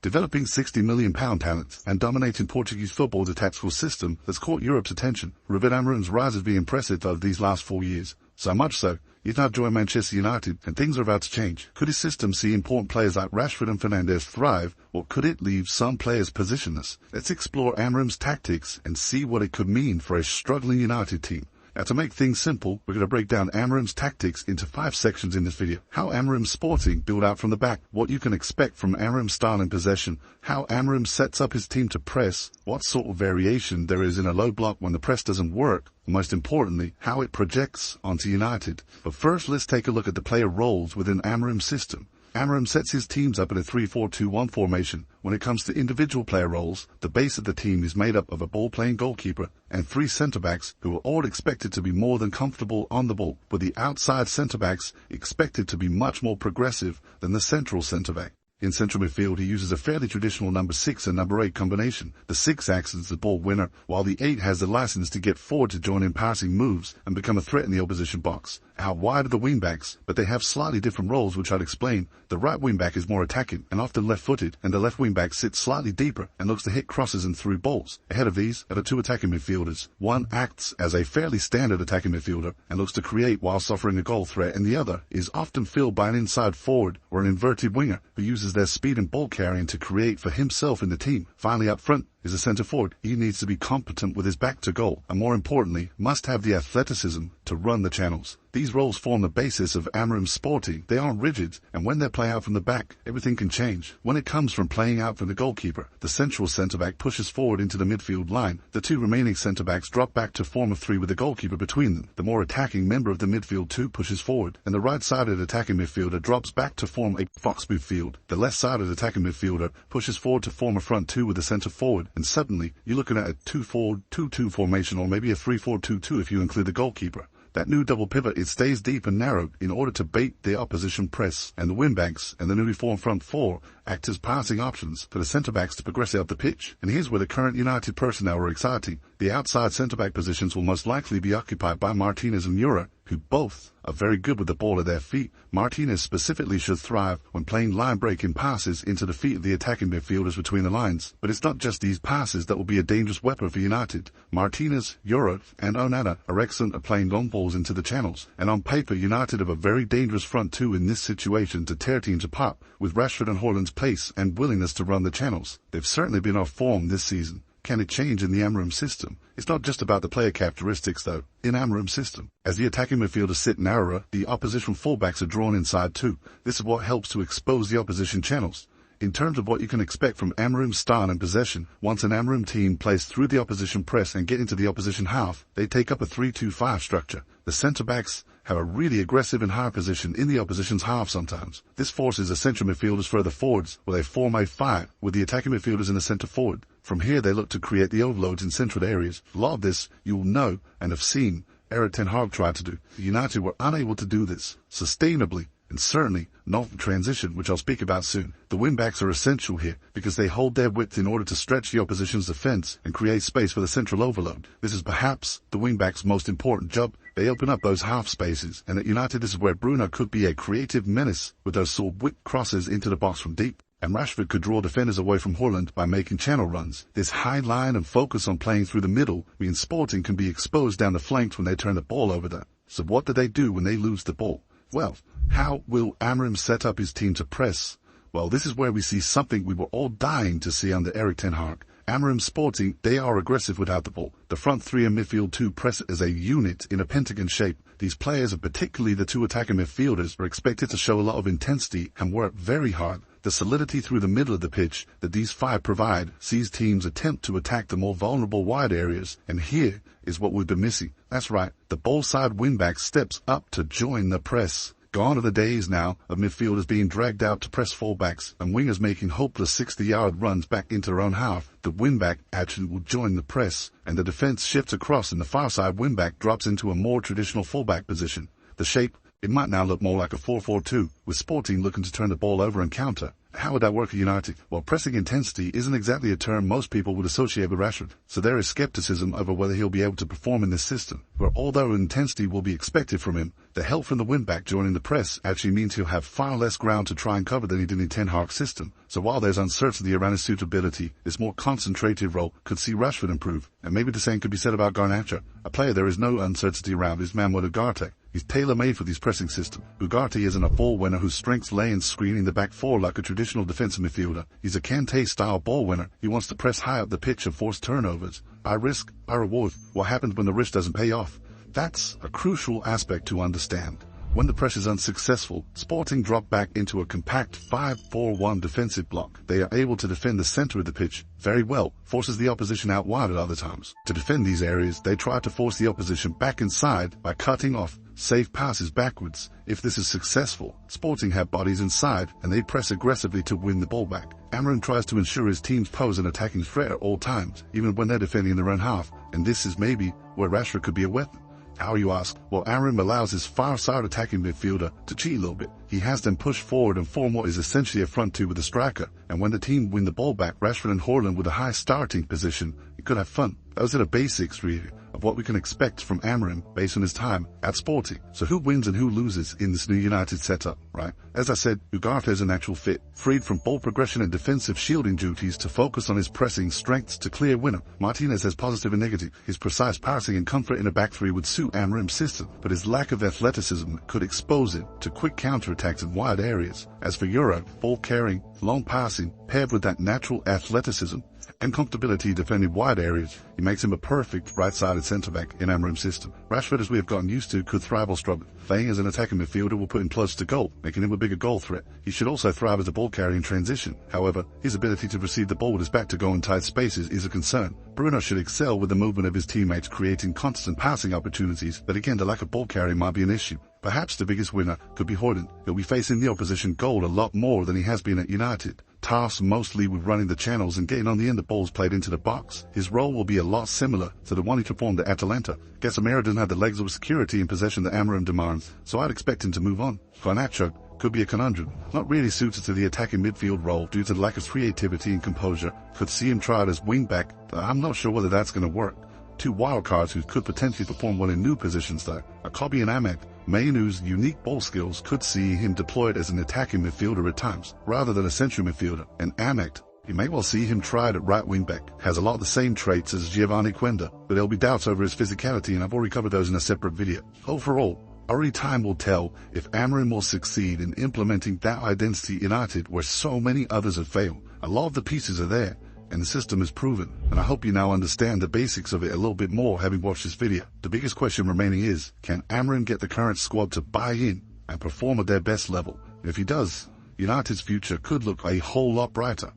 Developing £60 million talents and dominating Portuguese football's a tactical system that's caught Europe's attention. Ruben Amorim's rise has been impressive over these last 4 years. So much so, he's now joined Manchester United and things are about to change. Could his system see important players like Rashford and Fernandes thrive, or could it leave some players positionless? Let's explore Amorim's tactics and see what it could mean for a struggling United team. Now, to make things simple, we're going to break down Amorim's tactics into 5 sections in this video. How Amorim Sporting build out from the back, what you can expect from Amorim's style in possession, how Amorim sets up his team to press, what sort of variation there is in a low block when the press doesn't work, and most importantly, how it projects onto United. But first, let's take a look at the player roles within Amorim's system. Amorim sets his teams up in a 3-4-2-1 formation. When it comes to individual player roles, the base of the team is made up of a ball-playing goalkeeper and 3 centre-backs who are all expected to be more than comfortable on the ball, with the outside centre-backs expected to be much more progressive than the central centre-back. In central midfield, he uses a fairly traditional number 6 and number 8 combination. The 6 acts as the ball winner, while the 8 has the license to get forward to join in passing moves and become a threat in the opposition box. Out wide are the wingbacks, but they have slightly different roles, which I'll explain. The right wingback is more attacking and often left-footed, and the left wingback sits slightly deeper and looks to hit crosses and through balls. Ahead of these are the 2 attacking midfielders. One acts as a fairly standard attacking midfielder and looks to create whilst offering a goal threat, and the other is often filled by an inside forward or an inverted winger who uses their speed and ball carrying to create for himself in the team. Finally, up front is a centre forward. He needs to be competent with his back to goal, and more importantly, must have the athleticism to run the channels. These roles form the basis of Amorim Sporting. They aren't rigid, and when they play out from the back, everything can change. When it comes from playing out from the goalkeeper, the central centre-back pushes forward into the midfield line. The 2 remaining centre-backs drop back to form a 3 with the goalkeeper between them. The more attacking member of the midfield 2 pushes forward, and the right-sided attacking midfielder drops back to form a box midfield. The left-sided attacking midfielder pushes forward to form a front 2 with the centre forward, and suddenly you're looking at a 2-4-2-2 formation, or maybe a 3-4-2-2 if you include the goalkeeper. That new double pivot, it stays deep and narrow in order to bait the opposition press, and the wingbacks and the newly formed front 4 act as passing options for the centre-backs to progress up the pitch. And here's where the current United personnel are exciting. The outside centre-back positions will most likely be occupied by Martinez and Ura, who both are very good with the ball at their feet. Martinez specifically should thrive when playing line-breaking passes into the feet of the attacking midfielders between the lines. But it's not just these passes that will be a dangerous weapon for United. Martinez, Ura, and Onana are excellent at playing long balls into the channels. And on paper, United have a very dangerous front 2 in this situation to tear teams apart, with Rashford and Haaland's pace and willingness to run the channels. They've certainly been off form this season. Can it change in the Amorim system? It's not just about the player characteristics, though. In Amorim's system, as the attacking midfielders sit narrower, the opposition fullbacks are drawn inside too. This is what helps to expose the opposition channels. In terms of what you can expect from Amorim's style and possession, once an Amorim team plays through the opposition press and get into the opposition half, they take up a 3-2-5 structure. The centre-backs have a really aggressive and high position in the opposition's half sometimes. This forces the central midfielders further forwards, where they form a 5 with the attacking midfielders in the centre forward. From here, they look to create the overloads in central areas. A lot of this you will know and have seen Erik ten Hag try to do. United were unable to do this sustainably, and certainly not from transition, which I'll speak about soon. The wingbacks are essential here because they hold their width in order to stretch the opposition's defence and create space for the central overload. This is perhaps the wingbacks' most important job. They open up those half spaces, and at United this is where Bruno could be a creative menace with those sort of whip crosses into the box from deep. And Rashford could draw defenders away from Haaland by making channel runs. This high line and focus on playing through the middle means Sporting can be exposed down the flanks when they turn the ball over there. So what do they do when they lose the ball? Well, how will Amorim set up his team to press? Well, this is where we see something we were all dying to see under Erik ten Hag. Amorim Sporting, they are aggressive without the ball. The front 3 and midfield 2 press as a unit in a pentagon shape. These players, and particularly the 2 attacking midfielders, are expected to show a lot of intensity and work very hard. The solidity through the middle of the pitch that these 5 provide sees teams attempt to attack the more vulnerable wide areas, and here is what we've been missing. That's right, the ball side wingback steps up to join the press. Gone are the days now of midfielders being dragged out to press fullbacks and wingers making hopeless 60-yard runs back into their own half. The wingback actually will join the press, and the defense shifts across and the far side wingback drops into a more traditional fullback position. The shape, it might now look more like a 4-4-2, with Sporting looking to turn the ball over and counter. How would that work at United? Well, pressing intensity isn't exactly a term most people would associate with Rashford, so there is skepticism over whether he'll be able to perform in this system. Where although intensity will be expected from him, the help from the wing-back joining the press actually means he'll have far less ground to try and cover than he did in Ten Hag's system. So while there's uncertainty around his suitability, this more concentrated role could see Rashford improve. And maybe the same could be said about Garnacho. A player there is no uncertainty around is Manuel Ugarte. He's tailor-made for these pressing systems. Ugarte isn't a ball winner whose strengths lay in screening the back four like a traditional defensive midfielder. He's a Kante-style ball winner. He wants to press high up the pitch and force turnovers. By risk, by reward. What happens when the risk doesn't pay off? That's a crucial aspect to understand. When the press is unsuccessful, Sporting drop back into a compact 5-4-1 defensive block. They are able to defend the center of the pitch very well, forces the opposition out wide at other times. To defend these areas, they try to force the opposition back inside by cutting off safe passes backwards. If this is successful, Sporting have bodies inside and they press aggressively to win the ball back. Amorim tries to ensure his teams pose an attacking threat at all times, even when they're defending in their own half, and this is maybe where Rashford could be a weapon. How, you ask? Well, Amorim allows his far-side attacking midfielder to cheat a little bit. He has them push forward and form what is essentially a front two with a striker, and when the team win the ball back, Rashford and Haaland with a high starting position, it could have fun. Those are the basics, really, of what we can expect from Amorim based on his time at Sporting. So who wins and who loses in this new United setup, right? As I said, Ugarte is a natural fit, freed from ball progression and defensive shielding duties to focus on his pressing strengths to clear winner. Martinez has positive and negative. His precise passing and comfort in a back three would suit Amorim's system, but his lack of athleticism could expose him to quick counterattacks in wide areas. As for Euro, ball carrying, long passing, paired with that natural athleticism and comfortability defending wide areas, he makes him a perfect right-sided centre-back in Amorim's system. Rashford, as we have gotten used to, could thrive or struggle. Playing as an attacking midfielder will put him close to goal, making him a bigger goal threat. He should also thrive as a ball carrier in transition. However, his ability to receive the ball with his back to goal in tight spaces is a concern. Bruno should excel with the movement of his teammates, creating constant passing opportunities, but again, the lack of ball carrying might be an issue. Perhaps the biggest winner could be Haaland. He'll be facing the opposition goal a lot more than he has been at United. Tasked mostly with running the channels and getting on the end of balls played into the box. His role will be a lot similar to the one he performed at Atalanta. Casemiro doesn't have the legs of security and possession that Amorim demands, so I'd expect him to move on. Garnacho could be a conundrum. Not really suited to the attacking midfield role due to the lack of creativity and composure. Could see him tried as wing-back. I'm not sure whether that's going to work. Two wildcards who could potentially perform well in new positions though. Akobi and Ahmed. Mainu's unique ball skills could see him deployed as an attacking midfielder at times, rather than a central midfielder. And Ahmed, you may well see him tried at right wing-back. Has a lot of the same traits as Giovanni Quenda, but there'll be doubts over his physicality, and I've already covered those in a separate video. Overall, only time will tell if Amorim will succeed in implementing that identity in United where so many others have failed. A lot of the pieces are there, and the system is proven, and I hope you now understand the basics of it a little bit more having watched this video. The biggest question remaining is, can Amorim get the current squad to buy in and perform at their best level? If he does, United's future could look a whole lot brighter.